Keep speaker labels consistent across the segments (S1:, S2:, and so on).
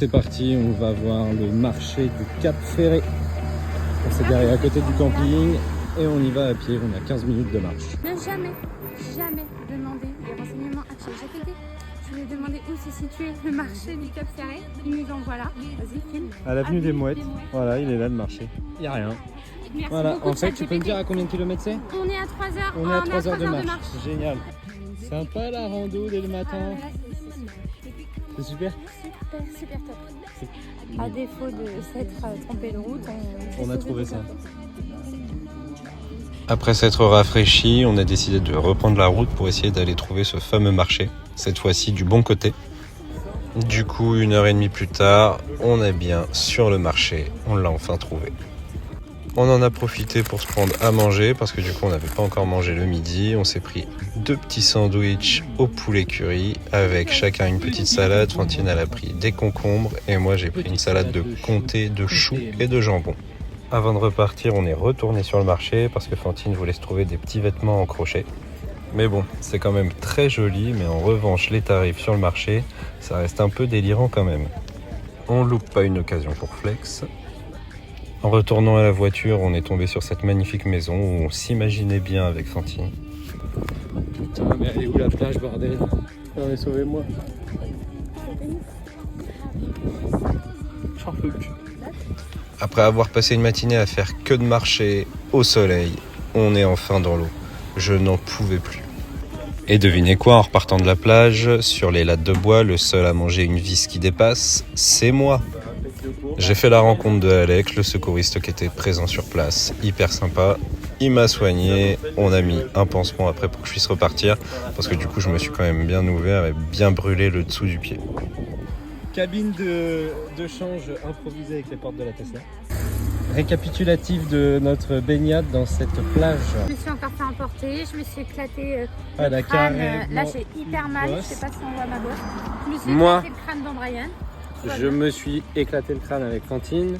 S1: C'est parti, on va voir le marché du Cap Ferret. On s'est garé à côté du camping et on y va à pied, on a 15 minutes de marche.
S2: Ne jamais demander des renseignements à ChatGPT. Je lui ai demandé où se situait le marché du Cap Ferret. Il nous envoie là. Vas-y, filme.
S1: À l'avenue des Mouettes. Voilà, il est là le marché. Il n'y a rien.
S2: Merci
S1: Voilà,
S2: beaucoup,
S1: en fait, tu peux me
S2: ChatGPT.
S1: dire à combien de kilomètres c'est?
S2: On est à 3 heures.
S1: On est à 3 heures de
S2: marche.
S1: marche. Génial. Sympa la rando dès le matin. C'est super.
S2: Super top. À défaut de s'être trompé de route,
S1: On a trouvé ça.
S3: Après s'être rafraîchi, on a décidé de reprendre la route pour essayer d'aller trouver ce fameux marché, cette fois-ci du bon côté. Du coup, 1h30 plus tard, on est bien sur le marché, on l'a enfin trouvé. On en a profité pour se prendre à manger parce que du coup on n'avait pas encore mangé le midi. On s'est pris 2 petits sandwichs au poulet curry avec chacun une petite salade. Fantine elle a pris des concombres et moi j'ai pris une salade de comté, de choux et de jambon. Avant de repartir, on est retourné sur le marché parce que Fantine voulait se trouver des petits vêtements en crochet. Mais bon, c'est quand même très joli, mais en revanche les tarifs sur le marché, ça reste un peu délirant quand même. On loupe pas une occasion pour flex. En retournant à la voiture, on est tombé sur cette magnifique maison où on s'imaginait bien avec Fantine.
S1: Putain, mais elle est où la plage, bordel? Non mais sauvez-moi. J'en peux plus.
S3: Après avoir passé une matinée à faire que de marcher au soleil, on est enfin dans l'eau. Je n'en pouvais plus. Et devinez quoi, en repartant de la plage, sur les lattes de bois, le seul à manger une vis qui dépasse, c'est moi. J'ai fait la rencontre de Alec, le secouriste qui était présent sur place, hyper sympa. Il m'a soigné, on a mis un pansement après pour que je puisse repartir, parce que du coup je me suis quand même bien ouvert et bien brûlé le dessous du pied.
S1: Cabine de change improvisée avec les portes de la Tesla. Récapitulatif de notre baignade dans cette plage.
S2: Je me suis encore fait emporter, je me suis éclaté
S1: Ah,
S2: le
S1: la
S2: crâne.
S1: carrément
S2: Là j'ai hyper mal,
S1: bosse.
S2: je sais pas si on voit ma bosse. Je me suis
S1: Moi.
S2: éclaté le crâne d'Andrian.
S1: Je me suis éclaté le crâne avec Fantine.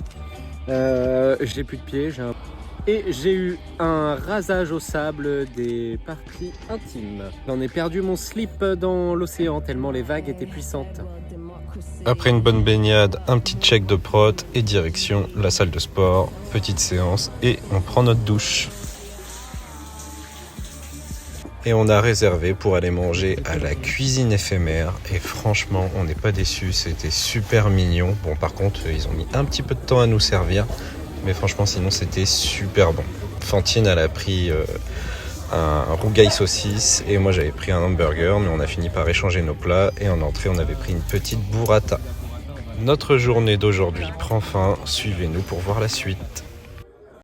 S1: J'ai plus de pieds. Et j'ai eu un rasage au sable des parties intimes. J'en ai perdu mon slip dans l'océan tellement les vagues étaient puissantes.
S3: Après une bonne baignade, un petit check de prot et direction la salle de sport, petite séance et on prend notre douche. Et on a réservé pour aller manger à la cuisine éphémère et franchement on n'est pas déçus, c'était super mignon. Bon par contre ils ont mis un petit peu de temps à nous servir, mais franchement sinon c'était super bon. Fantine elle a pris un rougail saucisse et moi j'avais pris un hamburger, mais on a fini par échanger nos plats et en entrée on avait pris une petite burrata. Notre journée d'aujourd'hui prend fin, suivez-nous pour voir la suite.